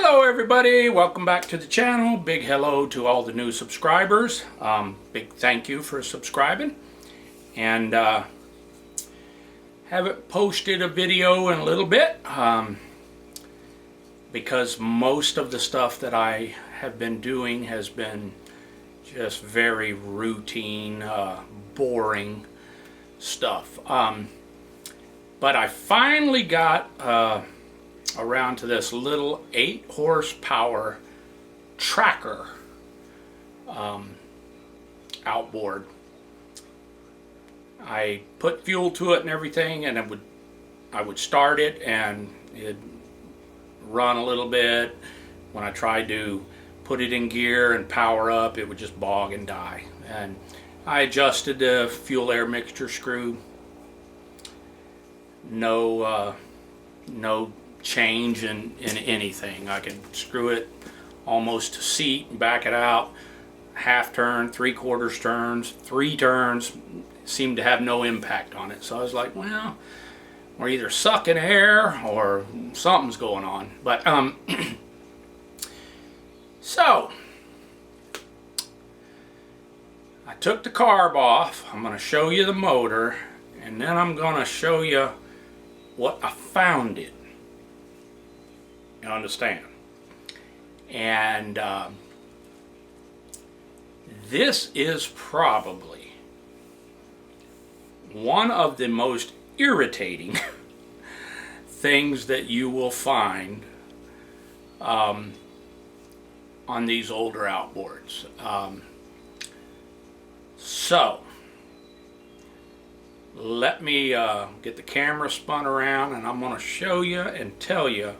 Hello everybody, welcome back to the channel. Big hello to all the new subscribers. Big thank you for subscribing. And haven't posted a video in a little bit because most of the stuff that I have been doing has been just very routine, boring stuff. But I finally got around to this little 8 horsepower tracker outboard. I put fuel to it and everything, and I would start it and it'd run a little bit. When I tried to put it in gear and power up, it would just bog and die. And I adjusted the fuel air mixture screw. No change in anything. I could screw it almost to seat and back it out, half turn, 3/4 turns, 3 turns, seemed to have no impact on it. So I was like, well, we're either sucking air or something's going on. But so I took the carb off. I'm going to show you the motor, and then I'm going to show you what I found it. You understand? And this is probably one of the most irritating things that you will find on these older outboards. So let me get the camera spun around, and I'm going to show you and tell you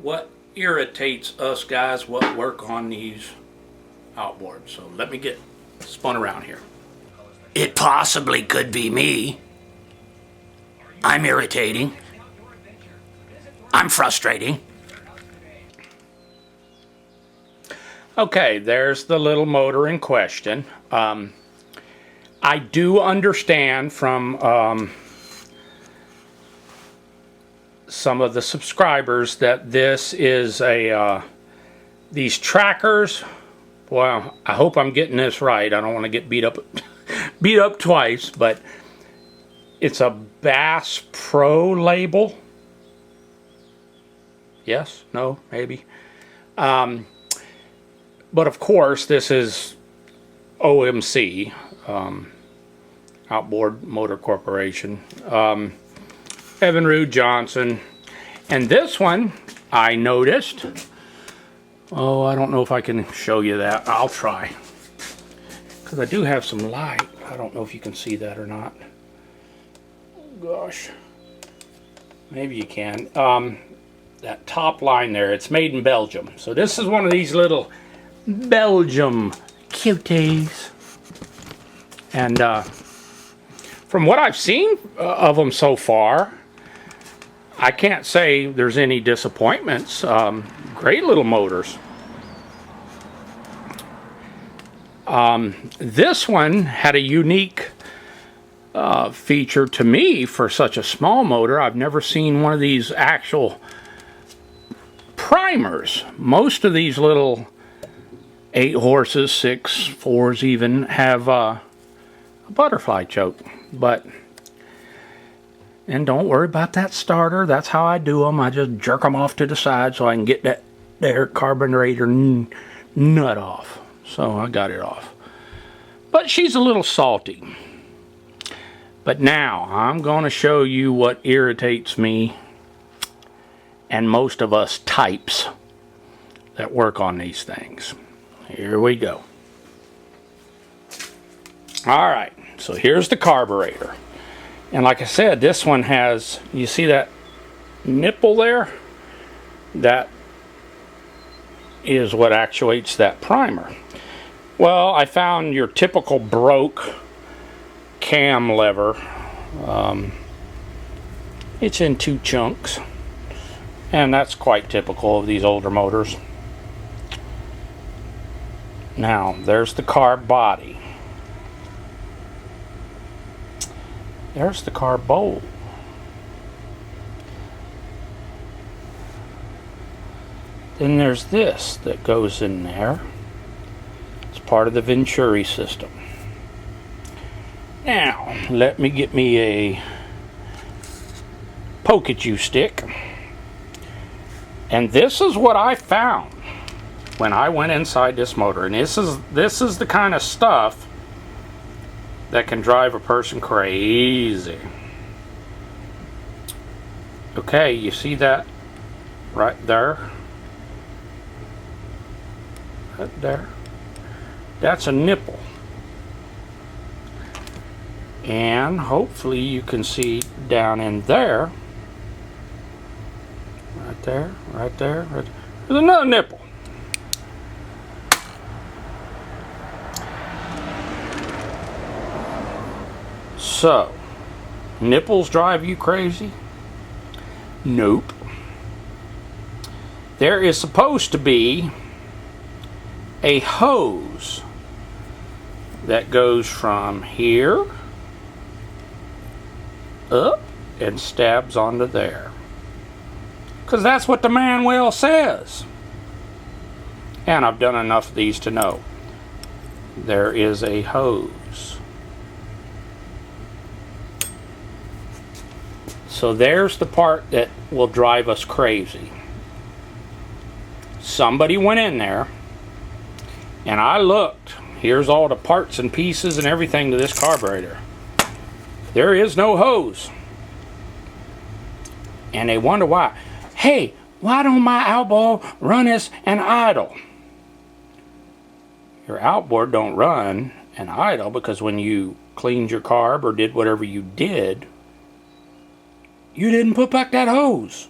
what irritates us guys what work on these outboards. So let me get spun around here. It possibly could be me. I'm irritating. I'm frustrating. Okay, there's the little motor in question. I do understand from some of the subscribers that this is these trackers. Well, I hope I'm getting this right. I don't want to get beat up twice, but it's a Bass Pro label. Yes? No? Maybe? But of course, this is OMC, Outboard Motor Corporation. Evinrude Johnson. And this one, I noticed. Oh, I don't know if I can show you that. I'll try. Because I do have some light. I don't know if you can see that or not. Gosh. Maybe you can. That top line there, it's made in Belgium. So this is one of these little Belgium cuties. And from what I've seen of them so far, I can't say there's any disappointments. Great little motors. This one had a unique feature to me for such a small motor. I've never seen one of these actual primers. Most of these little 8 horses, 6, 4s even, have a butterfly choke. And don't worry about that starter. That's how I do them. I just jerk them off to the side so I can get that there carburetor nut off. So I got it off. But she's a little salty. But now I'm going to show you what irritates me and most of us types that work on these things. Here we go. Alright, so here's the carburetor. And like I said, this one has, you see that nipple there? That is what actuates that primer. Well, I found your typical broke cam lever. It's in 2 chunks. And that's quite typical of these older motors. Now, there's the carb body. There's the carb bowl. Then there's this that goes in there. It's part of the Venturi system. Now, let me get me a poke-at-you stick. And this is what I found when I went inside this motor. And this is the kind of stuff that can drive a person crazy. Okay, you see that right there? Right there. That's a nipple. And hopefully you can see down in there. Right there, right there, right there. There's another nipple. So, nipples drive you crazy? Nope. There is supposed to be a hose that goes from here up and stabs onto there. Because that's what the manual says. And I've done enough of these to know there is a hose. So there's the part that will drive us crazy. Somebody went in there and I looked. Here's all the parts and pieces and everything to this carburetor. There is no hose. And they wonder why. Hey, why don't my outboard run as an idle? Your outboard don't run an idle because when you cleaned your carb or did whatever you did, you didn't put back that hose.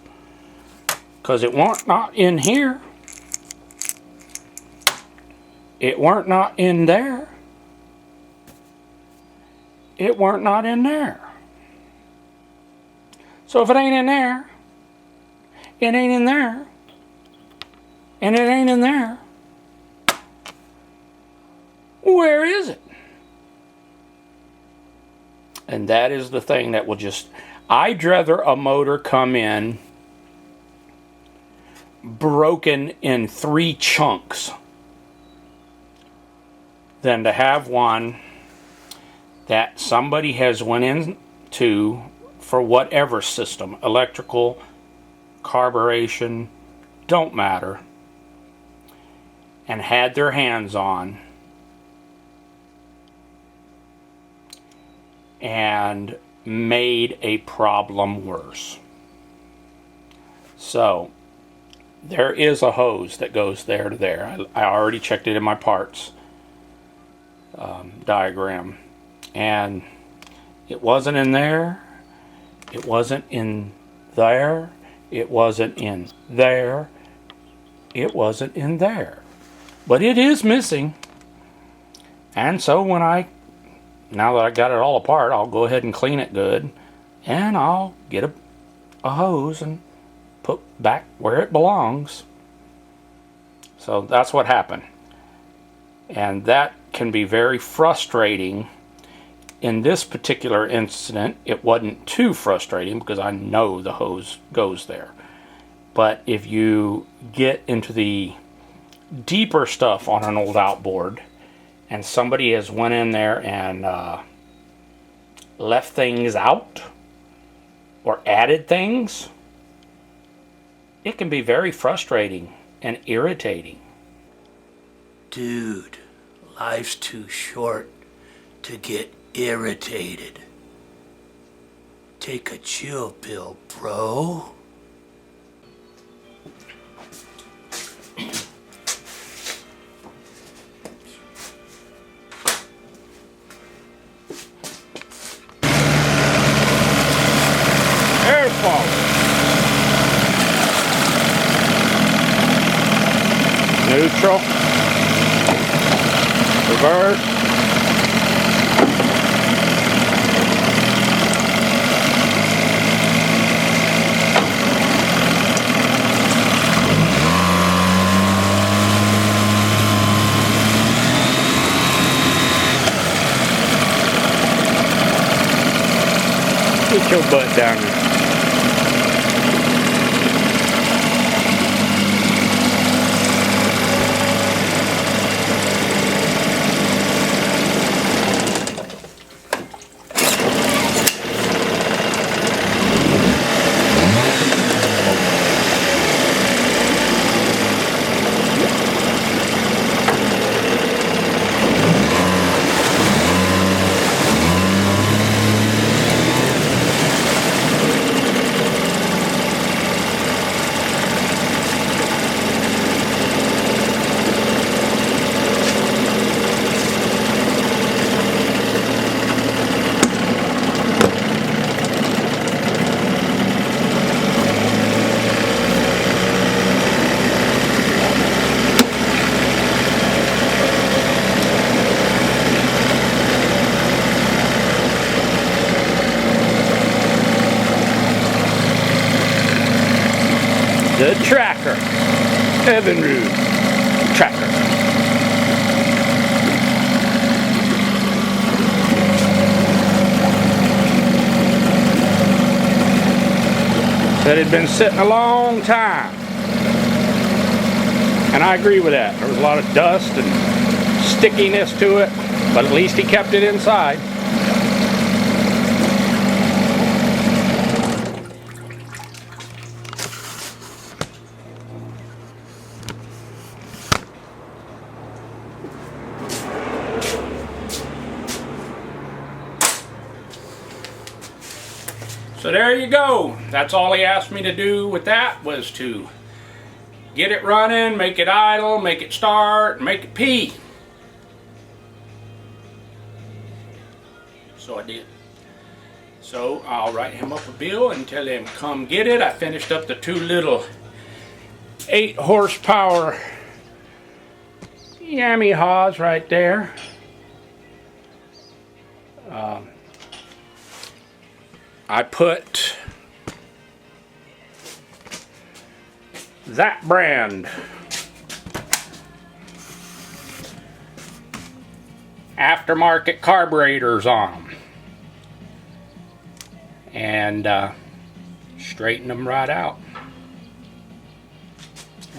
Because it weren't not in here. It weren't not in there. It weren't not in there. So if it ain't in there, it ain't in there, and it ain't in there, where is it? And that is the thing that will just... I'd rather a motor come in broken in 3 chunks than to have one that somebody has went into for whatever system, electrical, carburation, don't matter, and had their hands on and made a problem worse. So there is a hose that goes there to there. I already checked it in my parts diagram, and it wasn't in there, it wasn't in there, it wasn't in there, it wasn't in there, but it is missing. And so when now that I got it all apart, I'll go ahead and clean it good, and I'll get a hose and put back where it belongs. So that's what happened. And that can be very frustrating. In this particular incident, it wasn't too frustrating because I know the hose goes there. But if you get into the deeper stuff on an old outboard, and somebody has went in there and left things out or added things, it can be very frustrating and irritating. Dude, life's too short to get irritated. Take a chill pill, bro. Neutral, reverse, get your butt down there. The tracker. Evinrude tracker. Said it had been sitting a long time. And I agree with that. There was a lot of dust and stickiness to it, but at least he kept it inside. So there you go. That's all he asked me to do with that, was to get it running, make it idle, make it start, make it pee. So I did. So I'll write him up a bill and tell him come get it. I finished up the 2 little 8 horsepower Yamahas right there. I put that brand aftermarket carburetors on them and straighten them right out.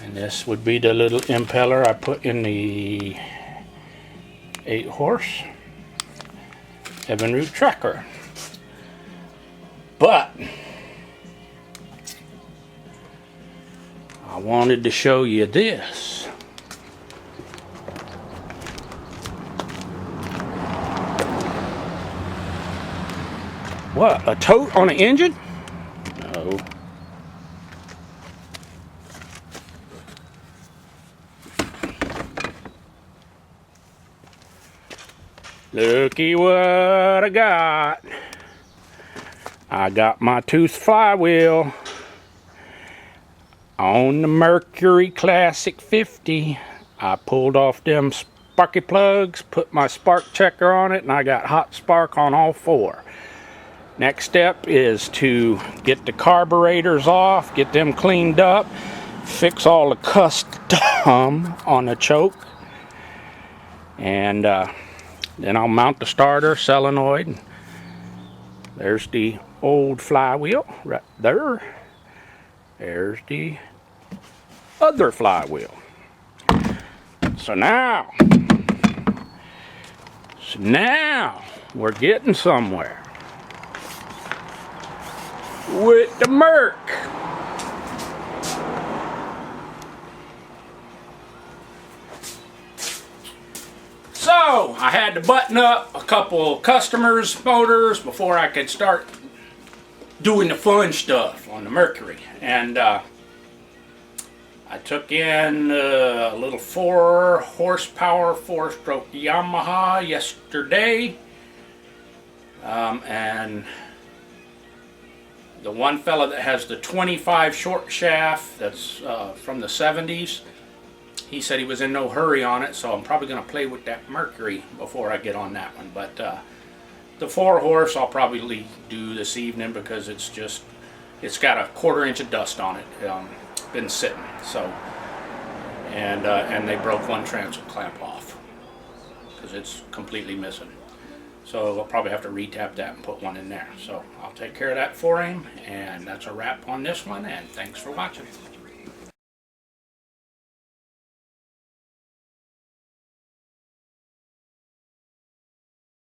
And this would be the little impeller I put in the 8 horse evinrude tracker. But I wanted to show you this. What, a tote on an engine? No. Looky what I got. I got my tooth flywheel on the Mercury Classic 50. I pulled off them sparky plugs, put my spark checker on it, and I got hot spark on all 4. Next step is to get the carburetors off, get them cleaned up, fix all the custom on the choke, and then I'll mount the starter solenoid. There's the old flywheel right there. There's the other flywheel. So now we're getting somewhere with the Merc. So I had to button up a couple customers' motors before I could start doing the fun stuff on the Mercury. And I took in a little 4 horsepower 4-stroke Yamaha yesterday. And the one fella that has the 25 short shaft that's from the 70s, he said he was in no hurry on it, so I'm probably going to play with that Mercury before I get on that one. But the 4 horse I'll probably do this evening because it's got a 1/4 inch of dust on it. Been sitting, so and they broke one transom clamp off because it's completely missing. So I'll probably have to retap that and put one in there. So I'll take care of that for him, and that's a wrap on this one, and thanks for watching.